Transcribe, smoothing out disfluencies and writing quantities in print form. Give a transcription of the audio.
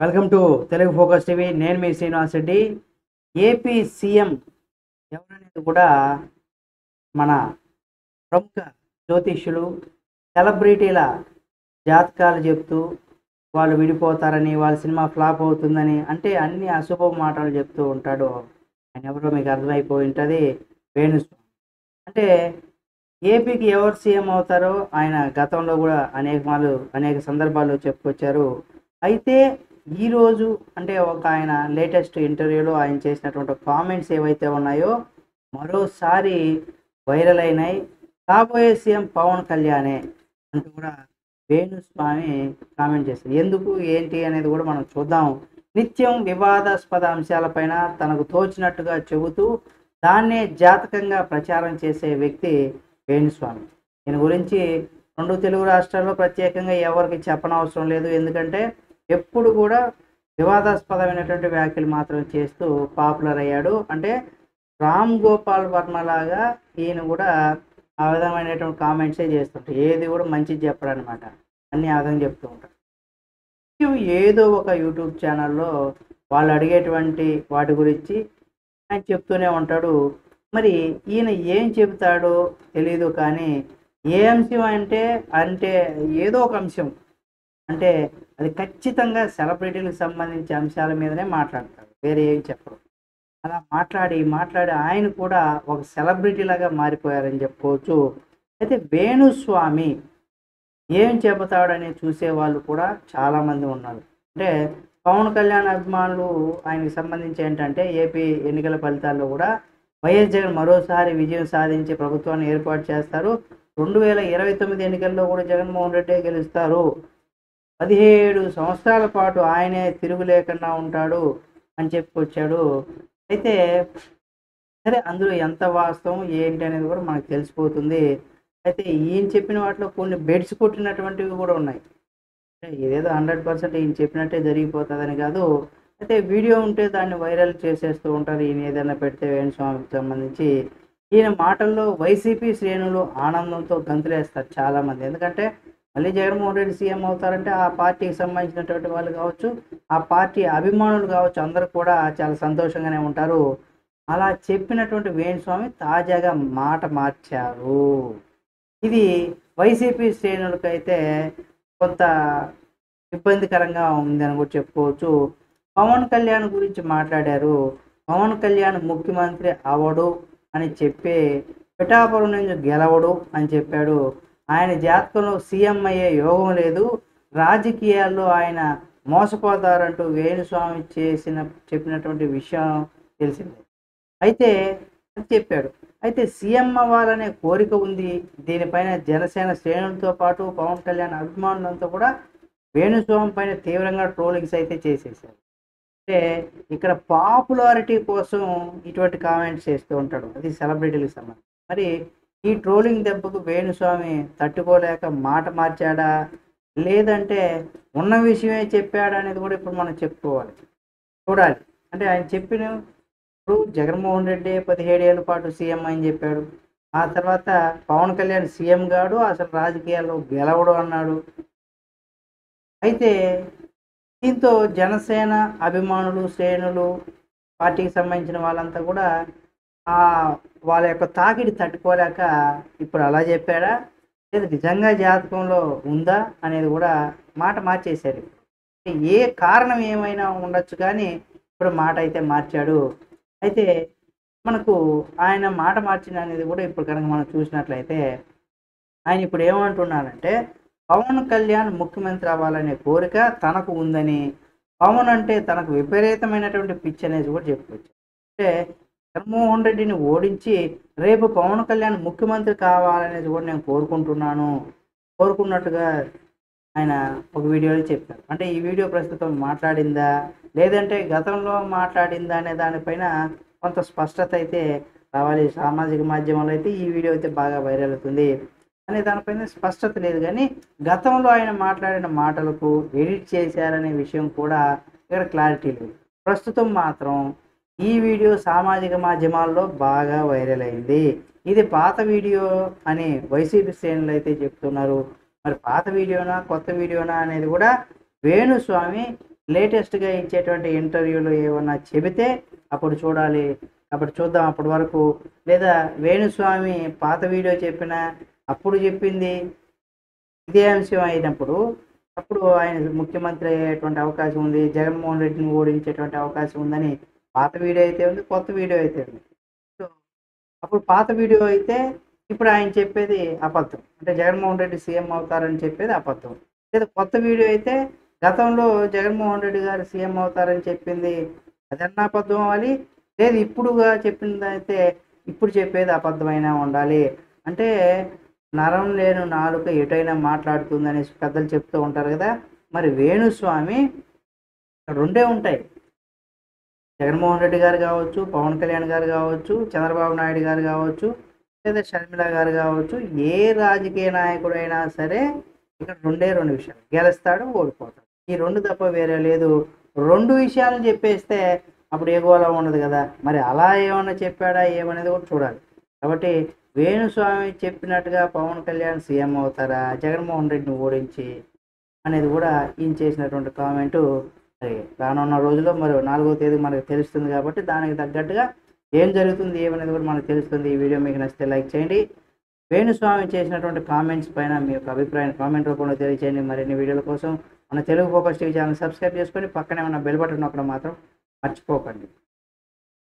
Welcome to Telugu focus TV. నేను మీ Srinivas Reddy. AP CM ఎవరనేది కూడా మన ప్రముఖ జ్యోతిష్యులు, సెలబ్రిటీల జాతకాలు చెప్తూ వాళ్ళు విడిపోతారని, వాళ్ళ సినిమా ఫ్లాప్ అవుతుందని, అంటే అన్ని అశుభ మాటలు చెప్తూ ఉంటాడు. ఆయన ఎవరో మీకు అర్థమైపోయి ఉంటుంది, వేణుస్వామి. అంటే ఏపీకి ఎవరు సీఎం అవుతారో ఆయన గతంలో కూడా అనేక సందర్భాల్లో చెప్పుకొచ్చారు. అయితే ఈరోజు అంటే ఒక ఆయన లేటెస్ట్ ఇంటర్వ్యూలో ఆయన చేసినటువంటి కామెంట్స్ ఏవైతే ఉన్నాయో మరోసారి వైరల్ అయినాయి. కాబోయే సీఎం పవన్ కళ్యాణే అంటూ కూడా వేణుస్వామి కామెంట్ చేశారు. ఎందుకు ఏంటి అనేది కూడా మనం చూద్దాం. నిత్యం వివాదాస్పద అంశాలపైన తనకు తోచినట్టుగా చెబుతూ దాన్నే జాతకంగా ప్రచారం చేసే వ్యక్తి వేణుస్వామి. దీని గురించి రెండు తెలుగు రాష్ట్రాల్లో ప్రత్యేకంగా ఎవరికి చెప్పనవసరం లేదు. ఎందుకంటే ఎప్పుడు కూడా వివాదాస్పదమైనటువంటి వ్యాఖ్యలు మాత్రం చేస్తూ పాపులర్ అయ్యాడు. అంటే రామ్ గోపాల్ వర్మ లాగా ఈయన కూడా ఆ విధమైనటువంటి కామెంట్సే చేస్తుంటారు. ఏది కూడా మంచిది చెప్పడనమాట, అన్నీ ఆ విధంగా చెప్తూ ఉంటారు. ఏదో ఒక యూట్యూబ్ ఛానల్లో వాళ్ళు అడిగేటువంటి వాటి గురించి ఆయన చెప్తూనే ఉంటాడు. మరి ఈయన ఏం చెబుతాడో తెలీదు, కానీ ఏ అంశం అంటే అంటే ఏదో ఒక అంశం అంటే అది ఖచ్చితంగా సెలబ్రిటీలకు సంబంధించిన అంశాల మీదనే మాట్లాడతాడు, వేరే ఏం చెప్పరు. అలా మాట్లాడి ఆయన కూడా ఒక సెలబ్రిటీ లాగా మారిపోయారని చెప్పుకోవచ్చు. అయితే వేణుస్వామి ఏం చెబుతాడని చూసేవాళ్ళు కూడా చాలామంది ఉన్నారు. అంటే పవన్ కళ్యాణ్ అభిమానులు ఆయనకి సంబంధించి ఏంటంటే ఏపీ ఎన్నికల ఫలితాల్లో కూడా వైఎస్ జగన్ మరోసారి విజయం సాధించి ప్రభుత్వాన్ని ఏర్పాటు చేస్తారు, 2029 ఎన్నికల్లో కూడా జగన్మోహన్ రెడ్డి గెలుస్తారు, 17 సంవత్సరాల పాటు ఆయనే తిరుగు లేకుండా ఉంటాడు అని చెప్పుకొచ్చాడు. అయితే సరే, అందులో ఎంత వాస్తవం ఏంటి అనేది కూడా మనకు తెలిసిపోతుంది. అయితే ఈయన చెప్పిన వాటిలో కొన్ని బెడ్స్ కొట్టినటువంటివి కూడా ఉన్నాయి. ఇదేదో 100% ఈయన చెప్పినట్టే జరిగిపోతుందని కాదు. అయితే వీడియో ఉంటే దాన్ని వైరల్ చేసేస్తూ ఉంటారు. ఈయన ఏదైనా పెడితే వేణుస్వామికి సంబంధించి ఈయన మాటల్లో వైసీపీ శ్రేణులు ఆనందంతో గంతులేస్తారు చాలామంది. ఎందుకంటే మళ్ళీ జగన్మోహన్ రెడ్డి సీఎం అవుతారంటే ఆ పార్టీకి సంబంధించినటువంటి వాళ్ళు కావచ్చు, ఆ పార్టీ అభిమానులు కావచ్చు, అందరూ కూడా చాలా సంతోషంగానే ఉంటారు. అలా చెప్పినటువంటి వేణుస్వామి తాజాగా మాట మార్చారు. ఇది వైసీపీ శ్రేణులకైతే కొంత ఇబ్బందికరంగా ఉందని కూడా చెప్పుకోవచ్చు. పవన్ కళ్యాణ్ గురించి మాట్లాడారు. పవన్ కళ్యాణ్ ముఖ్యమంత్రి అవడు అని చెప్పి పిఠాపురం నుంచి గెలవడు అని చెప్పాడు. ఆయన జాతకంలో సీఎం అయ్యే యోగం లేదు, రాజకీయాల్లో ఆయన మోసపోతారంటూ వేణుస్వామి చెప్పినటువంటి విషయం తెలిసిందే. అయితే అని చెప్పాడు. అయితే సీఎం అవ్వాలనే కోరిక ఉంది. దీనిపైన జనసేన శ్రేణులతో పాటు పవన్ కళ్యాణ్ అభిమానులంతా కూడా వేణుస్వామి పైన తీవ్రంగా ట్రోలింగ్స్ అయితే చేసేసారు. అంటే ఇక్కడ పాపులారిటీ కోసం ఇటువంటి కామెంట్స్ చేస్తూ ఉంటాడు, అది సెలబ్రిటీలకు సంబంధించి. మరి ఈ ట్రోలింగ్ దెబ్బకు వేణుస్వామి తట్టుకోలేక మాట మార్చాడా, లేదంటే ఉన్న విషయమే చెప్పాడా అనేది కూడా ఇప్పుడు మనం చెప్పుకోవాలి, చూడాలి. అంటే ఆయన చెప్పిన ఇప్పుడు జగన్మోహన్ రెడ్డి 17 ఏళ్ళ పాటు సీఎం అని చెప్పాడు. ఆ తర్వాత పవన్ కళ్యాణ్ సీఎం గాడు, అసలు రాజకీయాల్లో గెలవడు అన్నాడు. అయితే దీంతో జనసేన అభిమానులు, శ్రేణులు, పార్టీకి సంబంధించిన వాళ్ళంతా కూడా వాళ్ళ యొక్క తాకిడి తట్టుకోలేక ఇప్పుడు అలా చెప్పాడా, లేదా నిజంగా జాతకంలో ఉందా అనేది కూడా మాట మార్చేశారు. ఏ కారణం ఏమైనా ఉండొచ్చు, కానీ ఇప్పుడు మాట అయితే మార్చాడు. అయితే మనకు ఆయన మాట మార్చిన అనేది కూడా ఇప్పుడు కనుక మనం చూసినట్లయితే ఆయన ఇప్పుడు ఏమంటున్నారంటే పవన్ కళ్యాణ్ ముఖ్యమంత్రి అవ్వాలనే కోరిక తనకు ఉందని, పవన్ అంటే తనకు విపరీతమైనటువంటి పిచ్చి అనేది కూడా చెప్పుకోవచ్చు. అంటే జగన్మోహన్ రెడ్డిని ఓడించి రేపు పవన్ కళ్యాణ్ ముఖ్యమంత్రి కావాలనేది కూడా నేను కోరుకున్నట్టుగా ఆయన ఒక వీడియోలో చెప్పారు. అంటే ఈ వీడియో ప్రస్తుతం మాట్లాడిందా, లేదంటే గతంలో మాట్లాడిందా అనే దానిపైన కొంత స్పష్టత అయితే రావాలి. సామాజిక మాధ్యమాల్లో అయితే ఈ వీడియో అయితే బాగా వైరల్ అవుతుంది అనే దానిపైన స్పష్టత లేదు, కానీ గతంలో ఆయన మాట్లాడిన మాటలకు ఎడిట్ చేశారనే విషయం కూడా ఇక్కడ క్లారిటీ లేదు. ప్రస్తుతం మాత్రం ఈ వీడియో సామాజిక మాధ్యమాల్లో బాగా వైరల్ అయింది. ఇది పాత వీడియో అని వైసీపీ శ్రేణులు అయితే చెప్తున్నారు. మరి పాత వీడియోనా కొత్త వీడియోనా అనేది కూడా వేణుస్వామి లేటెస్ట్గా ఇచ్చేటువంటి ఇంటర్వ్యూలు ఏమన్నా చెబితే అప్పుడు చూడాలి. అప్పుడు చూద్దాం అప్పటి వరకు. లేదా వేణుస్వామి పాత వీడియో చెప్పినా అప్పుడు చెప్పింది ఇదే అంశం అయినప్పుడు అప్పుడు ఆయన ముఖ్యమంత్రి అయ్యేటువంటి అవకాశం ఉంది, జగన్మోహన్ రెడ్డిని ఓడించేటువంటి అవకాశం ఉందని పాత వీడియో అయితే ఉంది, కొత్త వీడియో అయితే ఉంది. సో అప్పుడు పాత వీడియో అయితే ఇప్పుడు ఆయన చెప్పేది అబద్ధం, అంటే జగన్మోహన్ రెడ్డి సీఎం అవుతారని చెప్పేది అబద్ధం. లేదా కొత్త వీడియో అయితే గతంలో జగన్మోహన్ రెడ్డి గారు సీఎం అవుతారని చెప్పింది అదన్నా అబద్ధం అవ్వాలి, లేదు ఇప్పుడుగా చెప్పింది అయితే ఇప్పుడు చెప్పేది అబద్ధమైనా ఉండాలి. అంటే నరం లేని నాలుక ఎటైనా మాట్లాడుతుందనేసి పెద్దలు చెప్తూ ఉంటారు కదా. మరి వేణుస్వామి రెండే ఉంటాయి, జగన్మోహన్ రెడ్డి గారు కావచ్చు, పవన్ కళ్యాణ్ గారు కావచ్చు, చంద్రబాబు నాయుడు గారు కావచ్చు, లేదా షర్మిల గారు కావచ్చు, ఏ రాజకీయ నాయకుడైనా సరే ఇక్కడ రెండు విషయాలు, గెలుస్తాడు, ఓడిపోతాడు. ఈ రెండు తప్ప వేరే లేదు. రెండు విషయాలు చెప్పేస్తే అప్పుడు ఎగోలా ఉండదు కదా. మరి అలా ఏమన్నా చెప్పాడా ఏమనేది కూడా చూడాలి. కాబట్టి వేణుస్వామి చెప్పినట్టుగా పవన్ కళ్యాణ్ సీఎం అవుతారా జగన్మోహన్ రెడ్డిని ఓడించి అనేది కూడా ఈయన చేసినటువంటి కామెంటు మరి రానున్న రోజుల్లో మరి 4వ తేదీ మనకు తెలుస్తుంది. కాబట్టి దానికి తగ్గట్టుగా ఏం జరుగుతుంది ఏమనేది కూడా మనకు తెలుస్తుంది. ఈ వీడియో మీకు నచ్చితే లైక్ చేయండి. వేణుస్వామి చేసినటువంటి కామెంట్స్ పైన మీ యొక్క అభిప్రాయం కామెంట్ రూపంలో తెలియచేయండి. మరిన్ని వీడియోల కోసం మన Telugu focus TV channel subscribe చేసుకొని పక్కనే ఉన్న బెల్ బటన్ నొక్కడం మాత్రం మర్చిపోకండి.